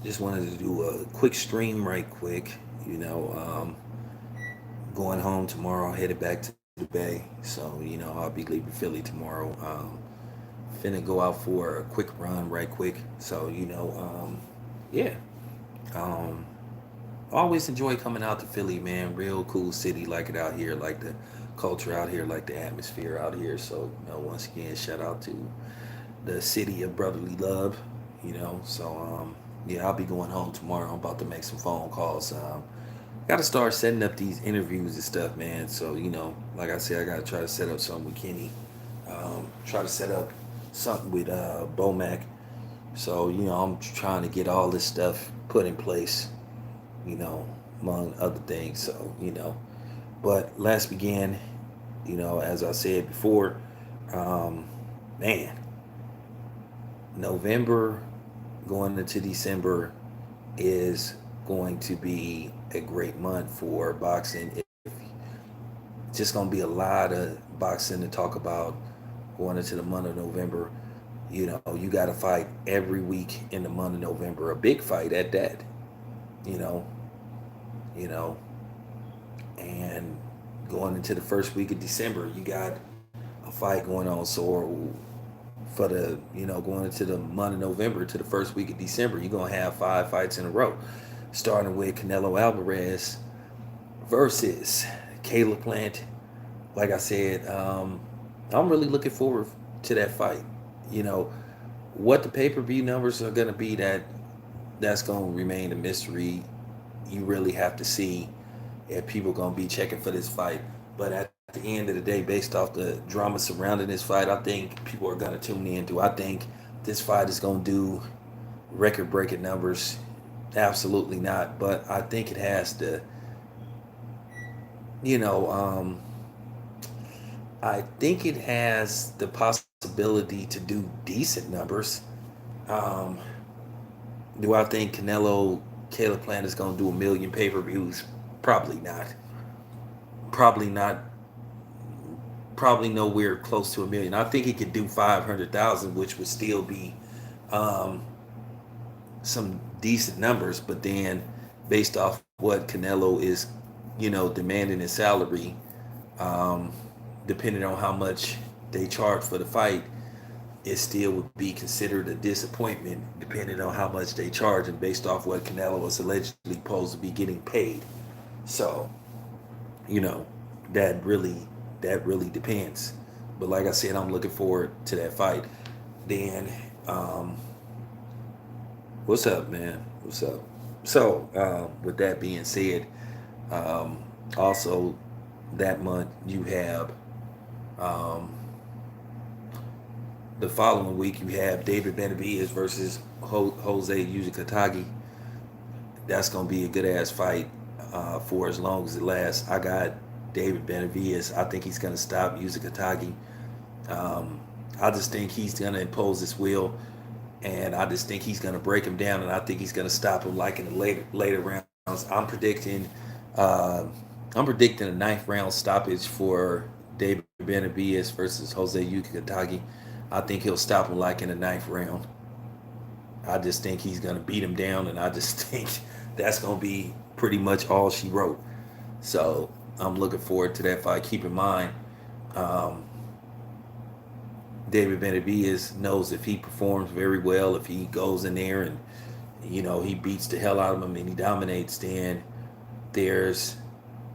just wanted to do a quick stream right quick. You know, going home tomorrow, headed back to the Bay. So, I'll be leaving Philly tomorrow. Finna go out for a quick run right quick. So, yeah. Um, always enjoy coming out to Philly, man. Real cool city, like it out here, like the culture out here, like the atmosphere out here. So, once again, shout out to the city of brotherly love. Yeah, I'll be going home tomorrow. I'm about to make some phone calls. Got to start setting up these interviews and stuff, man. So, like I said, I got to try to set up something with Kenny. Try to set up something with Bomac. So, I'm trying to get all this stuff put in place, you know, among other things. So, but let's begin, as I said before, um, man, November going into December is going to be a great month for boxing. It's just going to be a lot of boxing to talk about going into the month of November. You got to fight every week in the month of November, a big fight at that. You know, you know, and going into the first week of December, you got a fight going on. So for the going into the month of November to the first week of December, you're gonna have 5 fights in a row, starting with Canelo Alvarez versus Kayla Clint. Like I said, I'm really looking forward to that fight. You know what the pay-per-view numbers are gonna be. That's gonna remain a mystery. You really have to see if people gonna be checking for this fight. But at the end of the day, based off the drama surrounding this fight, I think people are gonna tune in. Do I think this fight is gonna do record-breaking numbers? Absolutely not. But I think it has the, you know, I think it has the possibility to do decent numbers. Um, do I think Caleb Plant is gonna do a million pay-per-views? Probably not. Probably not. Probably nowhere close to a million. I think he could do 500,000, which would still be um, some decent numbers. But then, based off what Canelo is, demanding in salary, um, depending on how much they charge for the fight, it still would be considered a disappointment, depending on how much they charge and based off what Canelo is allegedly supposed to be getting paid. So, you know, that really that really depends. But like I said, I'm looking forward to that fight. Then, um, what's up, man? What's up? So, with that being said, um, also that month you have um, the following week you have David Benavidez versus Jose Yuza Katagi. That's gonna be a good ass fight for as long as it lasts. I got David Benavidez. I think he's gonna stop Yuza Katagi. Um, I just think he's gonna impose his will, and I just think he's gonna break him down, and I think he's gonna stop him like in the later rounds. Uh, I'm predicting a ninth round stoppage for David Benavidez versus Jose Yuki Katagi. I think he'll stop him like in the ninth round. I just think he's gonna beat him down, and I just think that's gonna be pretty much all she wrote. So I'm looking forward to that fight. Keep in mind, um, David Benavidez knows if he performs very well, if he goes in there and he beats the hell out of him and he dominates, then there's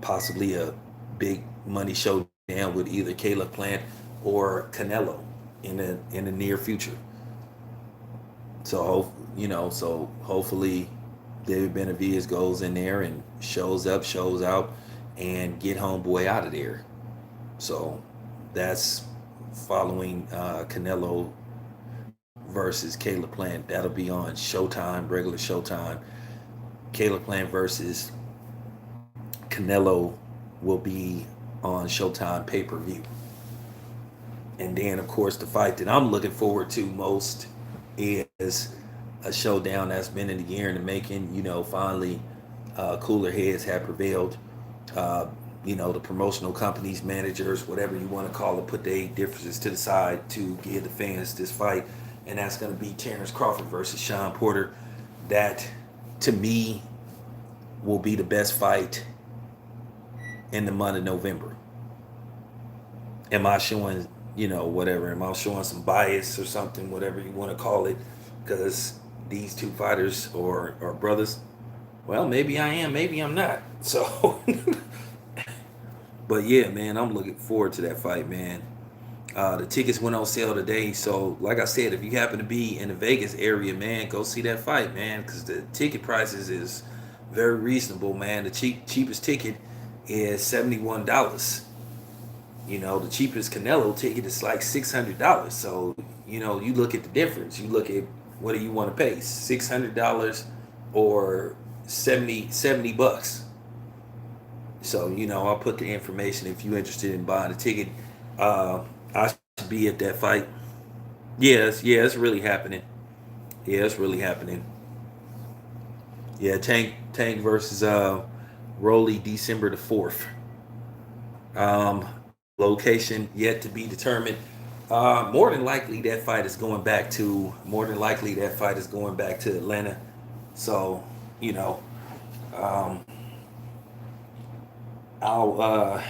possibly a big money showdown with either Caleb Plant or Canelo in the near future. So hopefully David Benavidez goes in there and shows up, shows out, and get homeboy out of there. So that's following Canelo versus Caleb Plant. That'll be on Showtime, regular Showtime. Caleb Plant versus Canelo will be on Showtime pay per view. And then, of course, the fight that I'm looking forward to most is a showdown that's been in the year in the making. Finally, cooler heads have prevailed. Uh, the promotional companies, managers, whatever you want to call it, put their differences to the side to give the fans this fight. And that's going to be Terrance Crawford versus Sean Porter. That to me, will be the best fight in the month of November. Am I showing, whatever? Am I showing some bias or something, whatever you want to call it? Because these two fighters are brothers. Well, maybe I am, maybe I'm not. So, but yeah, man, I'm looking forward to that fight, man. The tickets went on sale today, so like I said, if you happen to be in the Vegas area, man, go see that fight, man, because the ticket prices is very reasonable, man. The cheapest ticket is $71. The cheapest Canelo ticket is like $600. So you look at the difference. You look at what do you want to pay, $600 or 70 bucks. So I'll put the information if you're interested in buying a ticket. I should be at that fight. Yes, yeah, it's really happening. Yeah, it's really happening. Yeah, Tank versus Rolly, December the 4th. Um, Location yet to be determined. More than likely that fight is going back to Atlanta. So, you know, um, I'll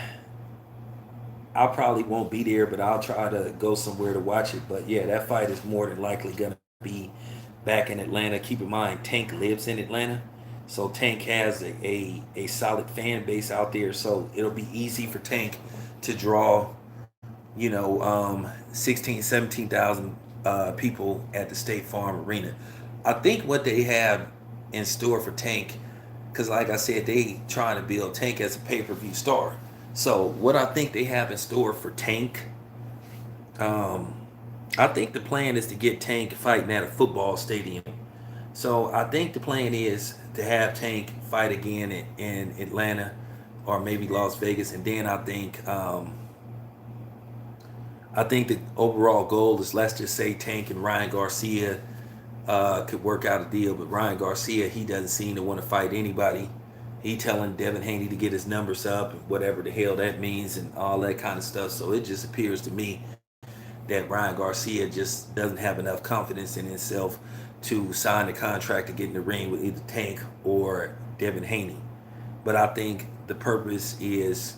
I probably won't be there, but I'll try to go somewhere to watch it. But yeah, that fight is more than likely gonna be back in Atlanta. Keep in mind, Tank lives in Atlanta, so Tank has a solid fan base out there. So it'll be easy for Tank to draw, 16, 17,000 people at the State Farm Arena. I think what they have in store for Tank, because like I said, they trying to build Tank as a pay-per-view star. So what I think they have in store for Tank, um, I think the plan is to get Tank fighting at a football stadium. So I think the plan is to have Tank fight again in Atlanta or maybe Las Vegas, and then I think the overall goal is, let's just say Tank and Ryan Garcia could work out a deal, but Ryan Garcia, he doesn't seem to want to fight anybody. He telling Devin Haney to get his numbers up, and whatever the hell that means, and all that kind of stuff. So it just appears to me that Ryan Garcia just doesn't have enough confidence in himself to sign the contract to get in the ring with either Tank or Devin Haney. But I think the purpose is,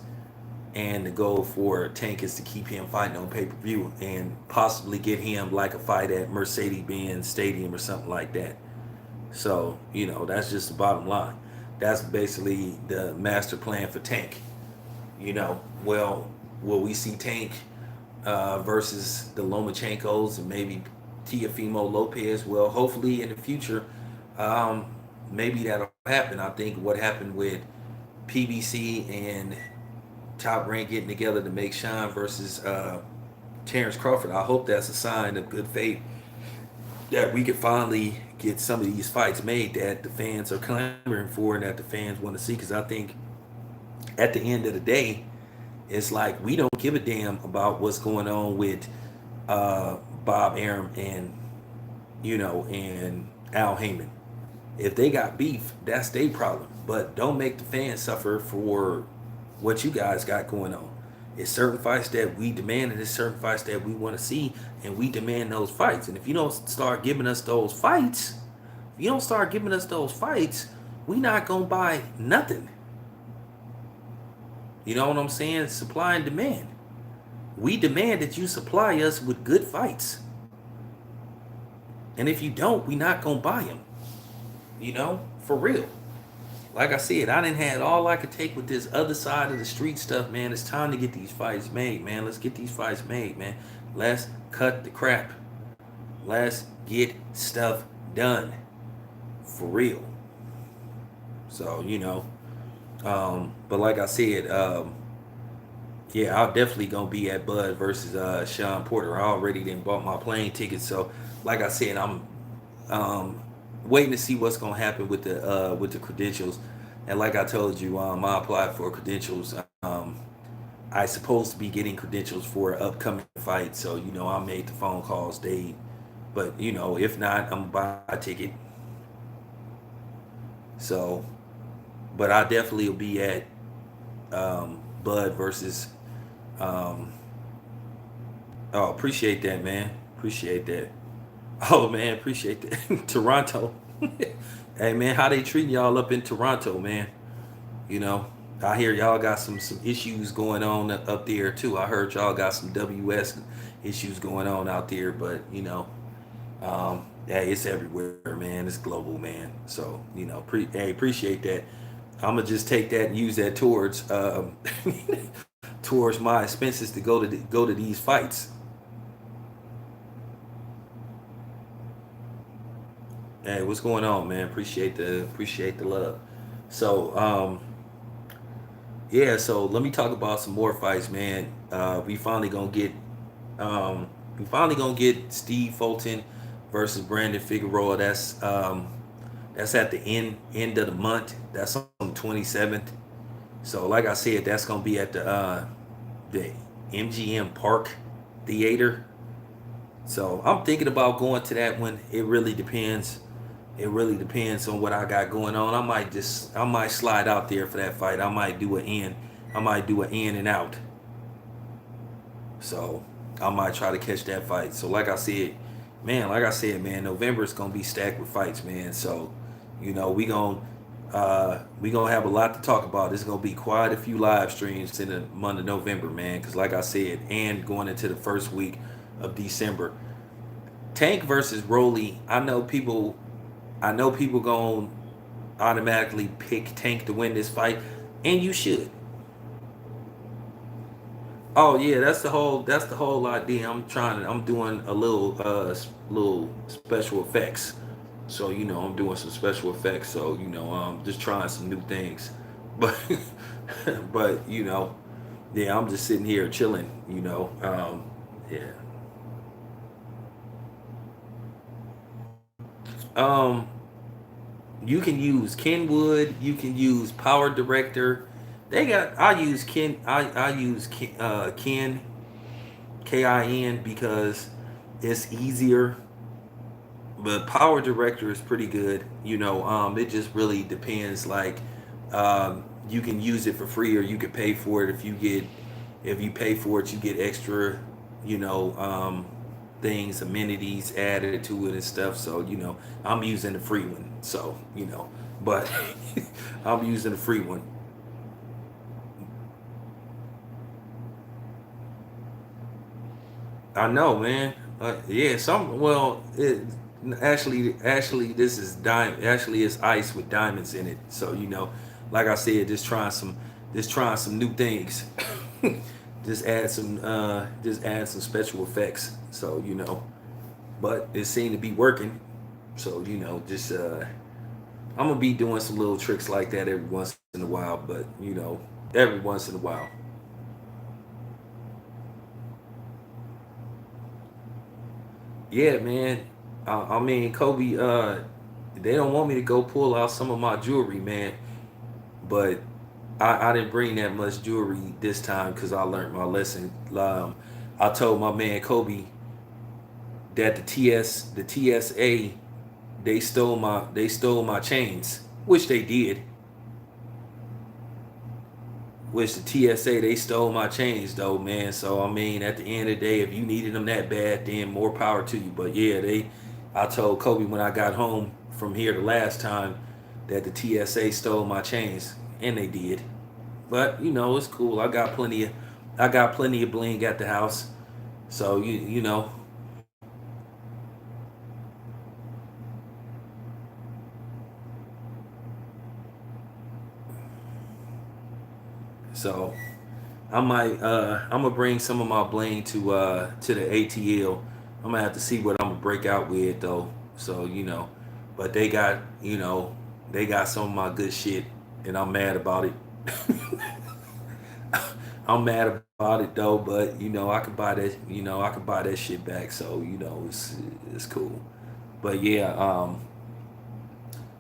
and the goal for Tank is to keep him fighting on pay per view and possibly get him like a fight at Mercedes Benz Stadium or something like that. So, that's just the bottom line. That's basically the master plan for Tank. Well, will we see Tank versus the Lomachenkos and maybe Tiafimo Lopez? Well, hopefully in the future, um, maybe that'll happen. I think what happened with PBC and Top Rank getting together to make Sean versus Terrance Crawford, I hope that's a sign of good faith that we could finally get some of these fights made that the fans are clamoring for and that the fans want to see. Because I think at the end of the day, it's like we don't give a damn about what's going on with Bob Arum and Al Heyman. If they got beef, that's their problem. But don't make the fans suffer for what you guys got going on. It's certain fights that we demand, and it's certain fights that we want to see, and we demand those fights. And if you don't start giving us those fights, we not gonna buy nothing. You know what I'm saying? Supply and demand. We demand that you supply us with good fights. And if you don't, we not gonna buy them. For real. Like I said, I didn't had all I could take with this other side of the street stuff, man. It's time to get these fights made, man. Let's get these fights made, man. Let's cut the crap. Let's get stuff done. For real. So, but like I said, yeah, I'll definitely gonna be at Bud versus Sean Porter. I already didn't bought my plane ticket, so like I said, I'm waiting to see what's gonna happen with the credentials. And like I told you, I applied for credentials. I supposed to be getting credentials for an upcoming fight, so I made the phone calls. But if not, I'm gonna buy a ticket. So, but I definitely will be at Bud versus. Um, oh, appreciate that, man. Appreciate that. Oh man, appreciate that. Toronto. Hey man, how they treating y'all up in Toronto, man? You know, I hear y'all got some issues going on up there too. I heard y'all got some WS issues going on out there, but yeah, it's everywhere, man. It's global, man. So hey, appreciate that. I'm gonna just take that and use that towards towards my expenses to go to these fights. Hey, what's going on, man? Appreciate the love. So yeah, so let me talk about some more fights, man. Um, we finally gonna get Steve Fulton versus Brandon Figueroa. That's at the end of the month. That's on the 27th. So like I said, that's gonna be at the MGM Park Theater. So I'm thinking about going to that one. It really depends. It really depends on what I got going on. I might slide out there for that fight. I might do an in and out. So I might try to catch that fight. So like I said, man, November is gonna be stacked with fights, man. So, we gonna have a lot to talk about. There's gonna be quite a few live streams in the month of November, man. Because like I said, and going into the first week of December, Tank versus Rolly. I know people gonna automatically pick Tank to win this fight, and you should. Oh yeah, that's the whole idea. I'm doing a little special effects. So I'm doing some special effects. So just trying some new things. But but yeah, I'm just sitting here chilling. Yeah. Um, you can use Kenwood. You can use Power Director. I use Kin because it's easier. But Power Director is pretty good. It just really depends. Like, you can use it for free or you can pay for it. If you pay for it, you get extra, you know, um, things, amenities added to it and stuff. So I'm using the free one. So but I'm using the free one. I know, man. Yeah, actually, this is diamond. Actually, it's ice with diamonds in it. So like I said, just trying some new things. Just add some special effects. So but it seemed to be working. So just I'm gonna be doing some little tricks like that every once in a while. But every once in a while. Yeah, man. I mean, Kobe. They don't want me to go pull out some of my jewelry, man. But I didn't bring that much jewelry this time because I learned my lesson. I told my man Kobe that the TSA, they stole my chains, which they did. Which the TSA, they stole my chains though, man. So I mean, at the end of the day, if you needed them that bad, then more power to you. But yeah, I told Kobe when I got home from here the last time that the TSA stole my chains, and they did. But it's cool. I got plenty of bling at the house. So so I'm gonna bring some of my bling to the ATL. I'm gonna have to see what I'm gonna break out with though. So but they got some of my good shit, and I'm mad about it. I'm mad about it though, but I could buy that. I could buy that shit back. So it's cool. But yeah,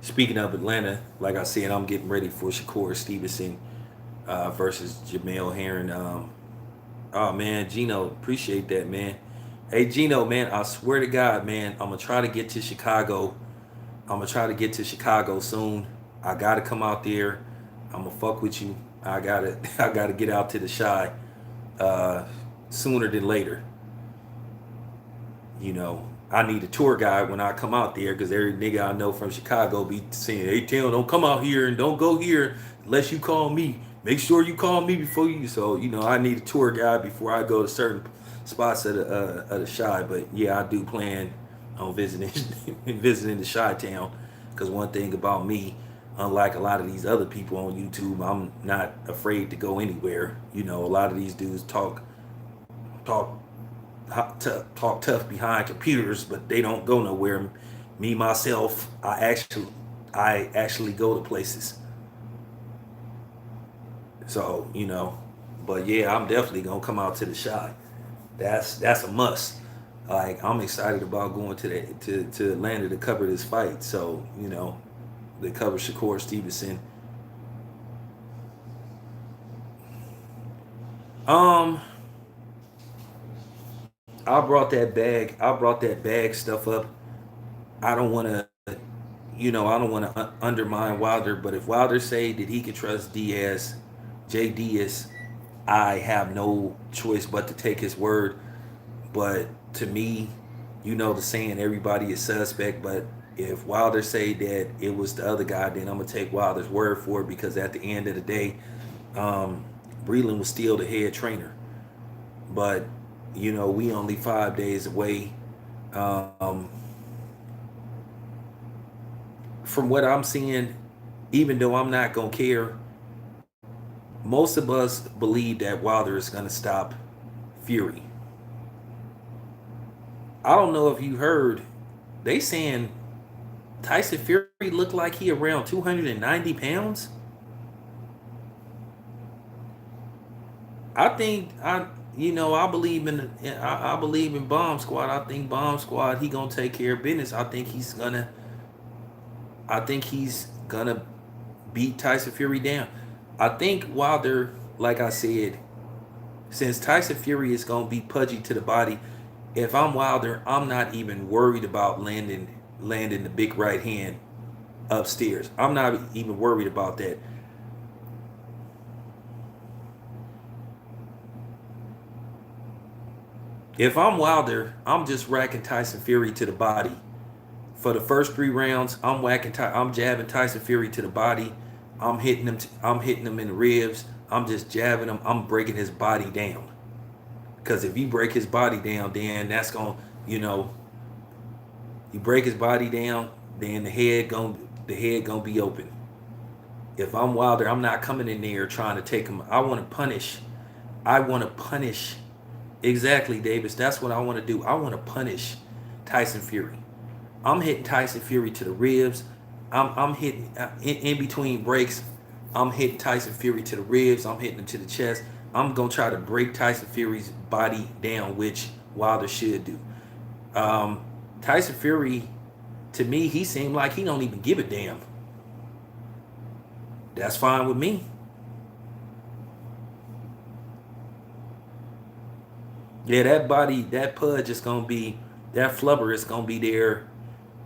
speaking of Atlanta, like I said, I'm getting ready for Shakur Stevenson versus Jamel Herring. Oh man, Gino, appreciate that, man. Hey Gino, man, I swear to God, man, I'm gonna try to get to Chicago. I'm gonna try to get to Chicago soon. I gotta come out there. I'm gonna fuck with you. I gotta get out to the shy uh, sooner than later. You know, I need a tour guide when I come out there because every nigga I know from Chicago be saying, "Hey, Tim, don't come out here and don't go here unless you call me. Make sure you call me before you." So I need a tour guide before I go to certain spots of the Chi. But yeah, I do plan on visiting visiting the Chi town because one thing about me, unlike a lot of these other people on YouTube, I'm not afraid to go anywhere. A lot of these dudes talk talk tough behind computers, but they don't go nowhere. Me myself, I actually go to places. So but yeah, I'm definitely gonna come out to the Chi. That's a must. Like I'm excited about going to Atlanta to cover this fight. So they cover Shakur Stevenson. Um, I brought that bag stuff up. I don't want to I don't want to undermine Wilder, but if Wilder say that he can trust Diaz, Jay Diaz, I have no choice but to take his word. But to me, the saying, everybody is suspect. But if Wilder say that it was the other guy, then I'm gonna take Wilder's word for it because at the end of the day, um, Breland was still the head trainer. But we only 5 days away. Um, from what I'm seeing, even though I'm not gonna care, most of us believe that Wilder is gonna stop Fury. I don't know if you heard, they saying Tyson Fury looked like he around 290 pounds. I think I believe I believe in Bomb Squad. I think Bomb Squad he gonna take care of business. I think he's gonna beat Tyson Fury down. I think Wilder, like I said, since Tyson Fury is gonna be pudgy to the body, if I'm Wilder, I'm not even worried about landing the big right hand upstairs. I'm not even worried about that. If I'm Wilder, I'm just racking Tyson Fury to the body. For the first 3 rounds, I'm jabbing Tyson Fury to the body. I'm hitting him in the ribs. I'm just jabbing him. I'm breaking his body down. Because if you break his body down, then that's going, you know, you break his body down, then the head gonna be open. If I'm Wilder, I'm not coming in there trying to take him. I want to punish. I want to punish. Exactly, Davis. That's what I want to do. I want to punish Tyson Fury. I'm hitting Tyson Fury to the ribs. I'm hitting in between breaks. I'm hitting Tyson Fury to the ribs. I'm hitting him to the chest. I'm gonna try to break Tyson Fury's body down, which Wilder should do. Um, Tyson Fury, to me, he seemed like he don't even give a damn. That's fine with me. Yeah, that body, that pudge is gonna be, that flubber is gonna be there.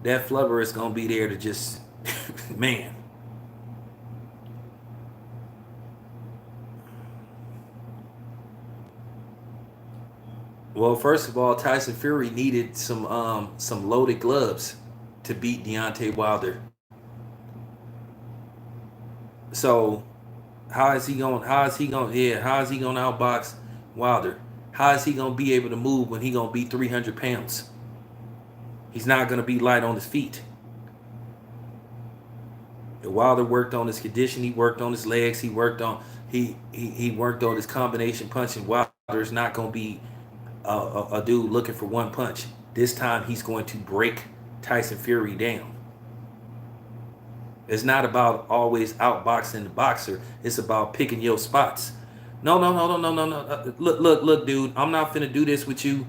That flubber is gonna be there to just, man. Well, first of all, Tyson Fury needed some loaded gloves to beat Deontay Wilder. So how is he gonna outbox Wilder? How is he gonna be able to move when he gonna be 300 pounds? He's not gonna be light on his feet. Wilder worked on his condition. He worked on his legs. He worked on his combination punching. Wilder's not gonna be a dude looking for one punch. This time he's going to break Tyson Fury down. It's not about always outboxing the boxer. It's about picking your spots. No, no, no, no, no, no, no. Look, dude. I'm not finna do this with you.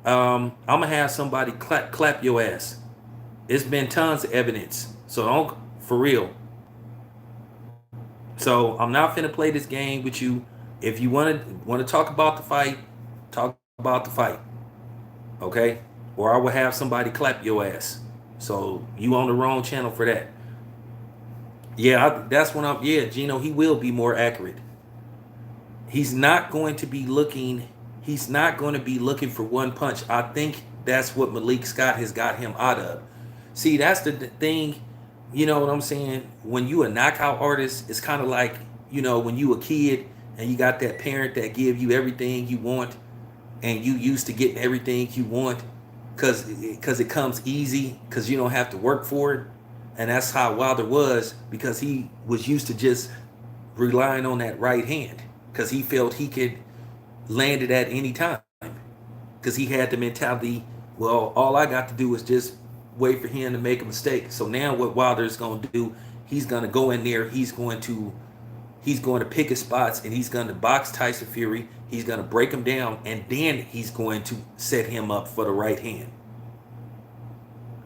I'm gonna have somebody clap your ass. It's been tons of evidence. So don't, for real. So I'm not finna play this game with you. If you want to talk about the fight, talk about the fight, okay? Or I will have somebody clap your ass. So you on the wrong channel for that. Yeah, that's when I'm. Yeah, Gino, he will be more accurate. He's not going to be looking. He's not going to be looking for one punch. I think that's what Malik Scott has got him out of. See, that's the thing. You know what I'm saying? When you a knockout artist, it's kind of like, when you a kid and you got that parent that give you everything you want, and you used to getting everything you want because it comes easy because you don't have to work for it. And that's how Wilder was, because he was used to just relying on that right hand because he felt he could land it at any time because he had the mentality, well, all I got to do is just wait for him to make a mistake. So now what Wilder's going to do, he's going to go in there, he's going to pick his spots, and he's going to box Tyson Fury. He's going to break him down, and then he's going to set him up for the right hand.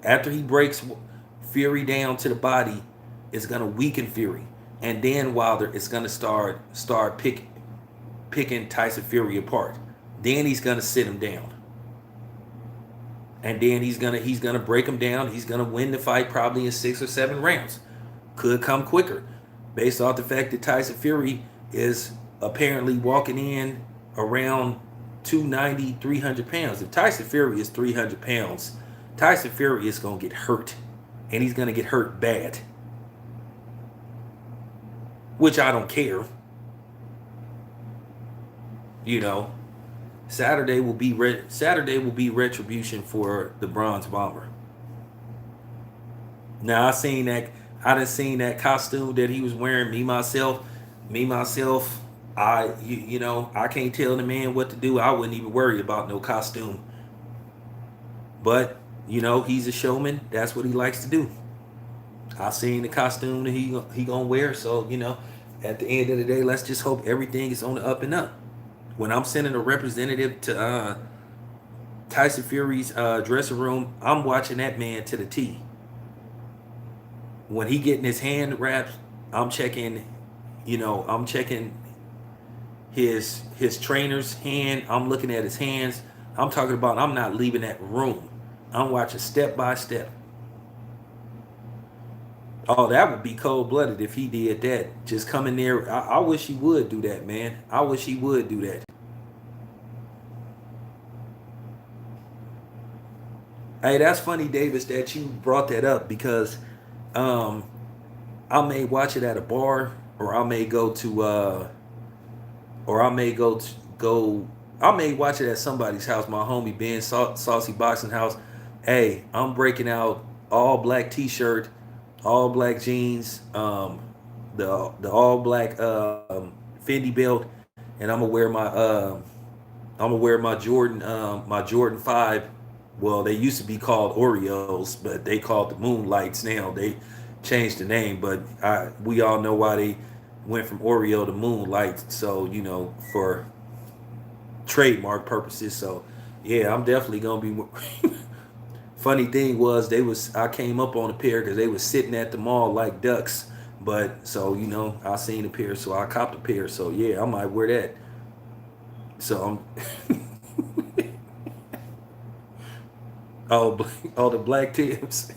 After he breaks Fury down to the body, it's going to weaken Fury, and then Wilder is going to start picking Tyson Fury apart. Then he's going to sit him down, and then he's gonna break him down. He's going to win the fight probably in 6 or 7 rounds. Could come quicker, based off the fact that Tyson Fury is apparently walking in around 290, 300 pounds. If Tyson Fury is 300 pounds, Tyson Fury is going to get hurt, and he's going to get hurt bad, which I don't care. Saturday will be retribution for the Bronze Bomber. Now I done seen that costume that he was wearing. Me myself, I can't tell the man what to do. I wouldn't even worry about no costume. But he's a showman. That's what he likes to do. I seen the costume that he gonna wear. So at the end of the day, let's just hope everything is on the up and up. When I'm sending a representative to Tyson Fury's dressing room, I'm watching that man to the T. When he getting his hand wrapped, I'm checking his trainer's hand. I'm looking at his hands. I'm talking about I'm not leaving that room. I'm watching step by step. Oh, that would be cold-blooded if he did that. Just come in there. I wish he would do that, man. I wish he would do that. Hey, that's funny, Davis, that you brought that up, because I may watch it at a bar, or I may go to I may watch it at somebody's house, my homie Ben Saucy Boxing House. Hey, I'm breaking out all black t-shirt, all black jeans, the all black Fendi belt, and I'm gonna wear my Jordan 5. Well, they used to be called Oreos, but they called the Moonlights now. They changed the name, but we all know why they went from Oreo to Moonlight. So for trademark purposes. So yeah, I'm definitely gonna be. Funny thing was, I came up on a pair because they was sitting at the mall like ducks. But so I seen a pair, so I copped a pair. So yeah, I might wear that. So I'm. Oh, the black tips.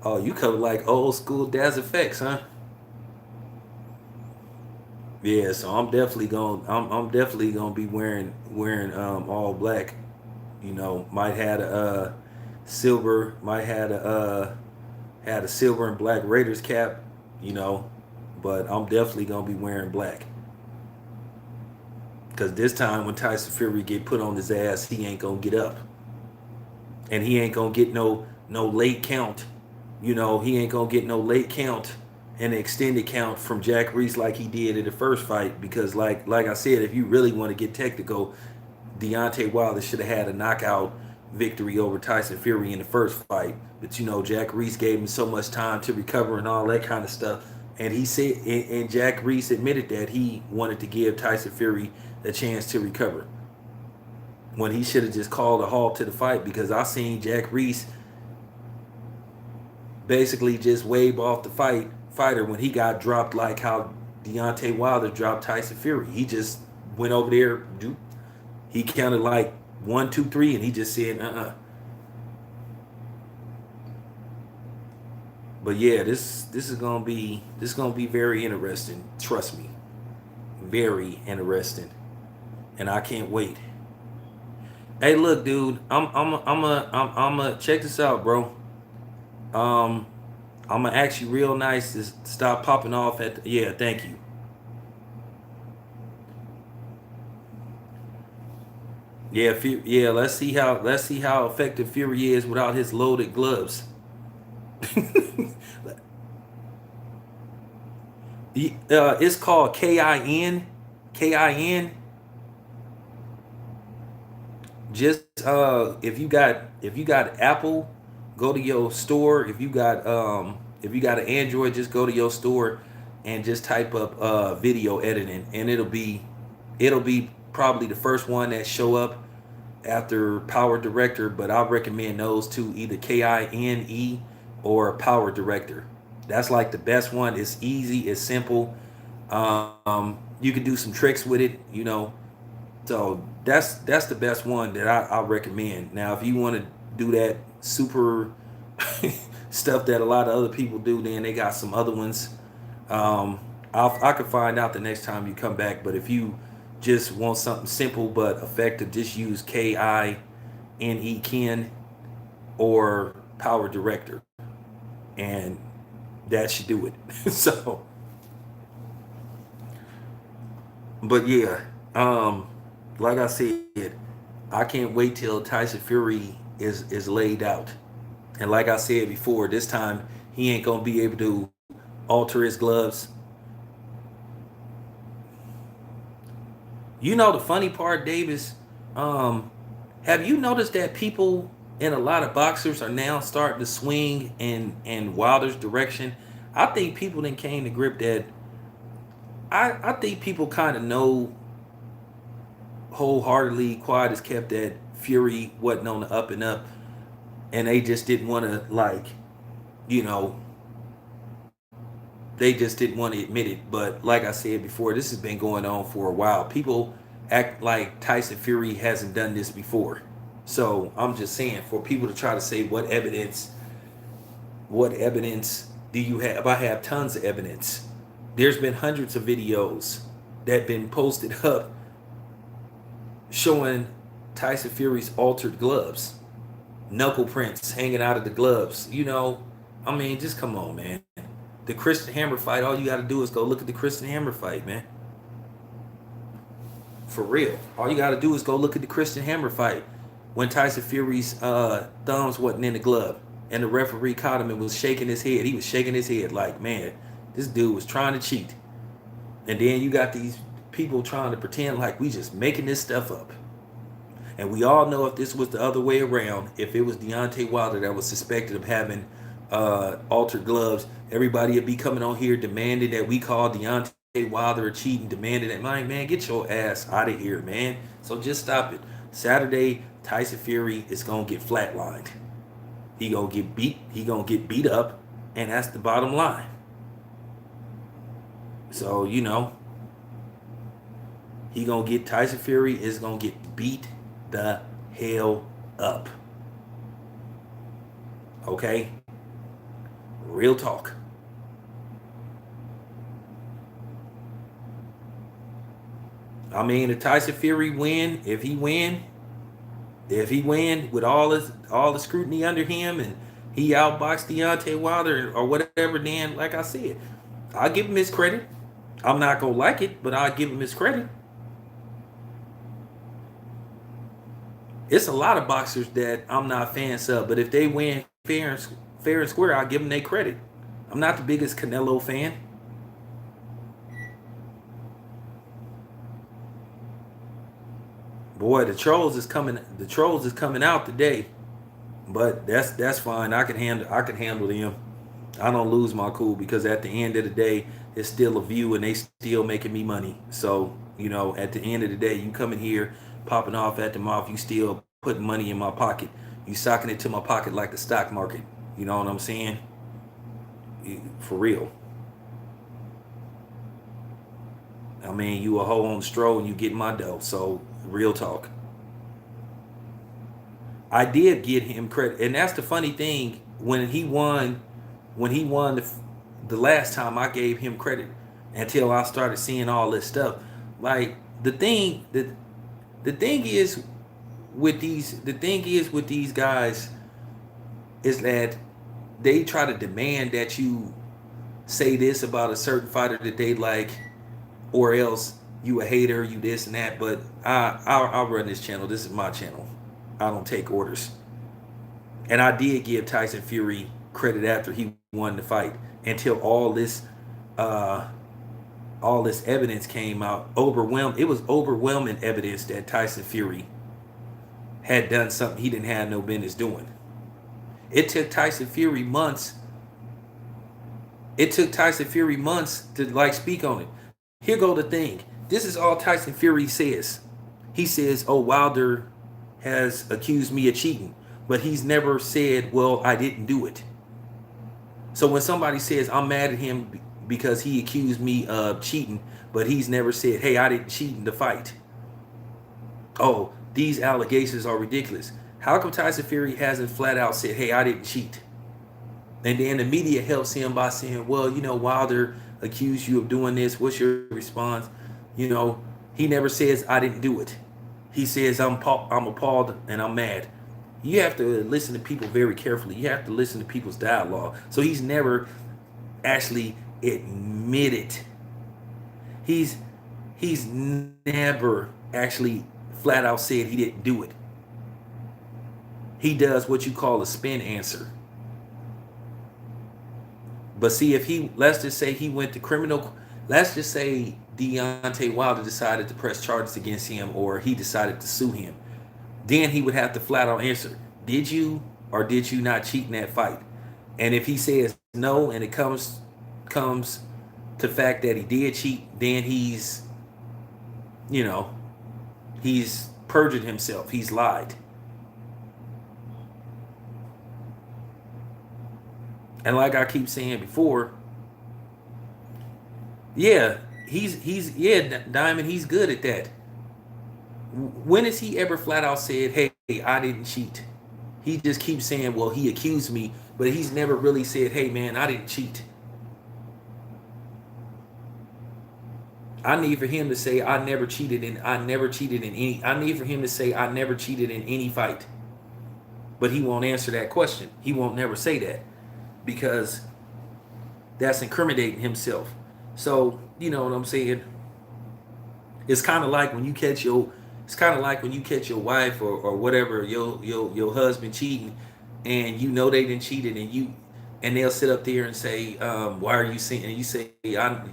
Oh, you cover like old school Daz Effects, huh? Yeah, so I'm definitely gonna be wearing all black. Might had a silver, had a silver and black Raiders cap, but I'm definitely gonna be wearing black. Because this time when Tyson Fury get put on his ass, he ain't gonna get up, and he ain't gonna get no late count. He ain't gonna get no late count and an extended count from Jack Reese like he did in the first fight. Because like I said, if you really want to get technical, Deontay Wilder should have had a knockout victory over Tyson Fury in the first fight. But Jack Reese gave him so much time to recover and all that kind of stuff. And he said, and Jack Reese admitted that he wanted to give Tyson Fury a chance to recover, when he should have just called a halt to the fight. Because I seen Jack Reese basically just wave off the fighter when he got dropped, like how Deontay Wilder dropped Tyson Fury. He just went over there, he counted like 1, 2, 3, and he just said, But yeah, this is gonna be very interesting. Trust me, very interesting, and I can't wait. Hey, look, dude. I'm a check this out, bro. Um, I'm gonna ask you real nice to stop popping off at. Yeah, thank you. Yeah, yeah. Let's see how effective Fury is without his loaded gloves. It's called KIN. KIN. Just if you got Apple, go to your store. If you got an Android, just go to your store and just type up video editing, and it'll be probably the first one that show up after Power Director. But I recommend those two, either KINE or Power Director. That's like the best one. It's easy, it's simple. You can do some tricks with it, you know. So that's the best one that I recommend. Now, if you want to do that super stuff that a lot of other people do, then they got some other ones. I could find out the next time you come back. But if you just want something simple but effective, just use KINE Ken or Power Director, and that should do it. So, but yeah, like I said, I can't wait till Tyson Fury is laid out. And like I said before, this time he ain't gonna be able to alter his gloves. You know the funny part, Davis. Um, have you noticed that people and a lot of boxers are now starting to swing in Wilder's direction? I think people then came to grip that. I think people kind of know wholeheartedly, quiet as kept, that Fury wasn't on the up and up, and they just didn't want to, like, you know, they just didn't want to admit it. But like I said before, this has been going on for a while. People act like Tyson Fury hasn't done this before. So I'm just saying, for people to try to say what evidence do you have? I have tons of evidence. There's been hundreds of videos that been posted up showing Tyson Fury's altered gloves, knuckle prints hanging out of the gloves. You know, I mean, just come on, man. The Christian Hammer fight, all you got to do is go look at the Christian Hammer fight, man. For real. All you got to do is go look at the Christian Hammer fight when Tyson Fury's thumbs wasn't in the glove. And the referee caught him and was shaking his head. He was shaking his head like, man, this dude was trying to cheat. And then you got these people trying to pretend like we just making this stuff up. And we all know if this was the other way around, if it was Deontay Wilder that was suspected of having altered gloves, everybody would be coming on here demanding that we call Deontay Wilder a cheating, demanding that, man, get your ass out of here, man. So just stop it. Saturday, Tyson Fury is gonna get flatlined. He gonna get beat. He gonna get beat up, and that's the bottom line. So you know, he gonna get Tyson Fury is gonna get beat the hell up. Okay, real talk. I mean, if Tyson Fury win, if he win with all the scrutiny under him, and he outboxed Deontay Wilder or whatever, then like I said, I'll give him his credit. I'm not gonna like it, but I'll give him his credit. It's a lot of boxers that I'm not fans of, but if they win fair and square, I'll give them their credit. I'm not the biggest Canelo fan. Boy, the trolls is coming. The trolls is coming out today, but that's fine. I can handle them. I don't lose my cool because at the end of the day, it's still a view and they still making me money. So you know, at the end of the day, you coming here popping off at the mouth, you still putting money in my pocket. You socking it to my pocket like the stock market. You know what I'm saying? For real. I mean, you a hoe on the stroll and you get my dough. So real talk. I did get him credit, and that's the funny thing. When he won the last time, I gave him credit until I started seeing all this stuff. Like the thing is, with these, the thing is with these guys is that they try to demand that you say this about a certain fighter that they like, or else you a hater, you this and that. But I'll run this channel. This is my channel. I don't take orders. And I did give Tyson Fury credit after he won the fight until uh, all this evidence came out. It was overwhelming evidence that Tyson Fury had done something he didn't have no business doing. It took Tyson Fury months. It took Tyson Fury months to like speak on it. Here go the thing. This is all Tyson Fury says. He says, "Oh, Wilder has accused me of cheating," but he's never said, "Well, I didn't do it." So when somebody says, "I'm mad at him because he accused me of cheating," but he's never said, "Hey, I didn't cheat in the fight." Oh, these allegations are ridiculous. How come Tyson Fury hasn't flat out said, "Hey, I didn't cheat"? And then the media helps him by saying, "Well, Wilder accused you of doing this. What's your response?" He never says, "I didn't do it." He says, I'm appalled and I'm mad." You have to listen to people very carefully. You have to listen to people's dialogue. So he's never actually admitted. He's never actually flat out said he didn't do it. He does what you call a spin answer. But see, if let's just say he went to criminal, let's just say Deontay Wilder decided to press charges against him, or he decided to sue him, then he would have to flat out answer, did you or did you not cheat in that fight? And if he says no, and it comes to fact that he did cheat, then he's perjured himself. He's lied. And like I keep saying before, yeah, Diamond, he's good at that. When has he ever flat out said, "Hey, I didn't cheat"? He just keeps saying, "Well, he accused me," but he's never really said, "Hey, man, I didn't cheat." I need for him to say, I never cheated in any. I need for him to say, "I never cheated in any fight." But he won't answer that question. He won't never say that, because that's incriminating himself. So, you know what I'm saying? It's kind of like when you catch your wife or whatever, your husband cheating, and they didn't cheat it, and they'll sit up there and say, "Why are you saying?" And you say, "I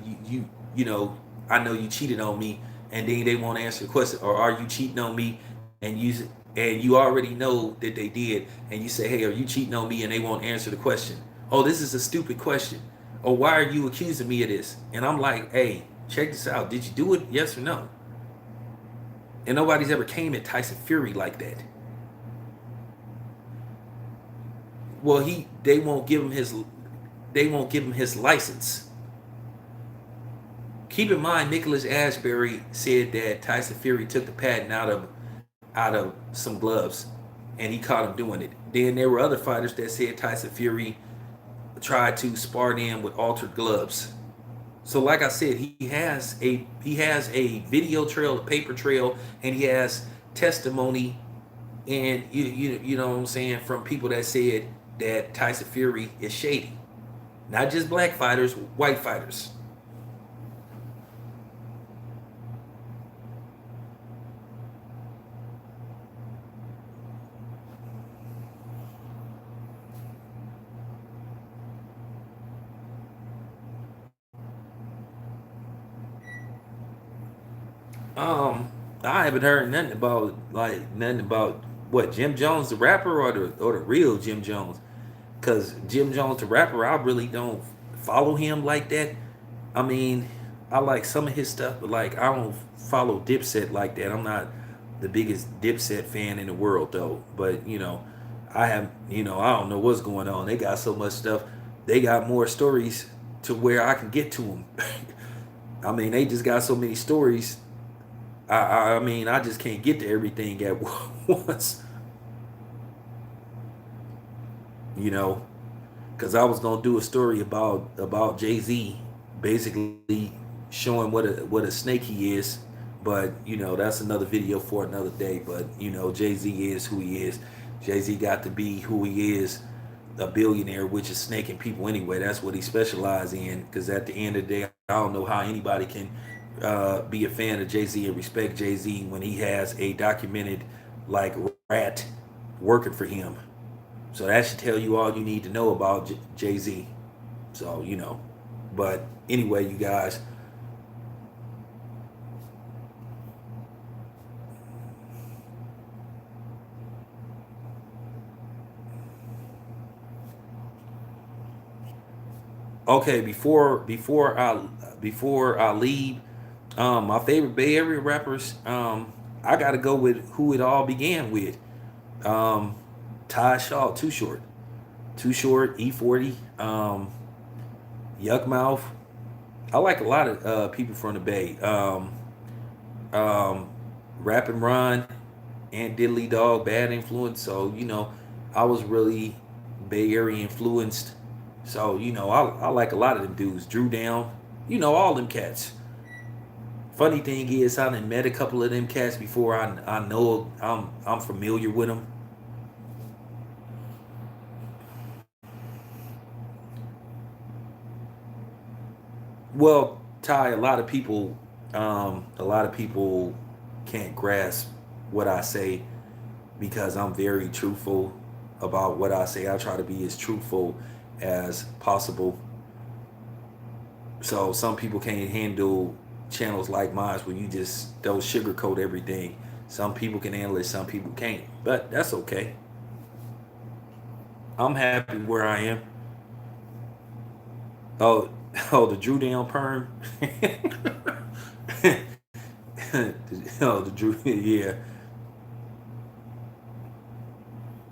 know you cheated on me," and then they won't answer the question. Or, "Are you cheating on me?" And you already know that they did, and you say, "Hey, are you cheating on me?" And they won't answer the question. "Oh, this is a stupid question." Or, "Why are you accusing me of this?" And I'm like, "Hey, check this out. Did you do it? Yes or no?" And nobody's ever came at Tyson Fury like that. Well, they won't give him his license. Keep in mind, Nicholas Asbury said that Tyson Fury took the patent out of some gloves, and he caught him doing it. Then there were other fighters that said Tyson Fury tried to spar them with altered gloves. So, like I said, he has a video trail, a paper trail, and he has testimony, and you know what I'm saying, from people that said that Tyson Fury is shady, not just black fighters, white fighters. I haven't heard nothing about what, Jim Jones the rapper, or the real Jim Jones. Cause Jim Jones the rapper, I really don't follow him like that. I mean, I like some of his stuff, but like I don't follow Dipset like that. I'm not the biggest Dipset fan in the world though. But I have I don't know what's going on. They got so much stuff. They got more stories to where I can get to them. I mean, they just got so many stories. I mean, I just can't get to everything at once. Because I was gonna do a story about Jay-Z, basically showing what a snake he is, But you know, that's another video for another day. But you know, Jay-Z is who he is. Jay-Z got to be who he is, a billionaire, which is snaking people anyway. That's what he specializes in. Because at the end of the day, I don't know how anybody can be a fan of Jay-Z and respect Jay-Z when he has a documented like rat working for him. So that should tell you all you need to know about Jay-Z. So you know, but anyway, you guys. Okay, before I leave, my favorite Bay Area rappers, I gotta go with who it all began with. Um, Ty Shaw, Too Short, E40, Yuck Mouth. I like a lot of people from the Bay. Um, Rap and Run, and Diddley Dog, Bad Influence. So you know, I was really Bay Area influenced. So you know, I like a lot of them dudes. Drew Down, you know, all them cats. Funny thing is, I done met a couple of them cats before. I know I'm familiar with them. Well, Ty, a lot of people can't grasp what I say because I'm very truthful about what I say. I try to be as truthful as possible. So some people can't handle channels like mine where you just don't sugarcoat everything. Some people can handle it, some people can't. But that's okay. I'm happy where I am. Oh, oh, the Drew Down perm. Oh, the Drew, yeah,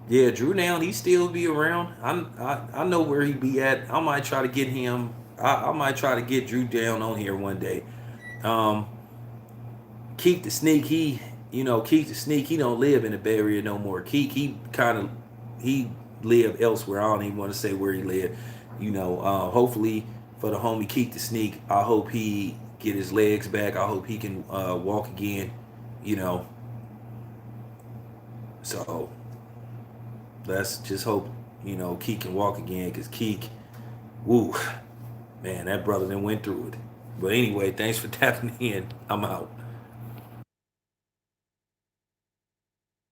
yeah. Drew Down, he still be around. I know where he be at. I might try to get him. I might try to get Drew Down on here one day. Um, Keep the Sneak, Keep the Sneak, he don't live in the Bay Area no more. Keek, he lived elsewhere. I don't even want to say where he lived. Hopefully for the homie Keek the Sneak, I hope he get his legs back. I hope he can walk again. You know, so let's just hope Keek can walk again because Keek, woo, man, that brother then went through it. But anyway, thanks for tapping in. I'm out.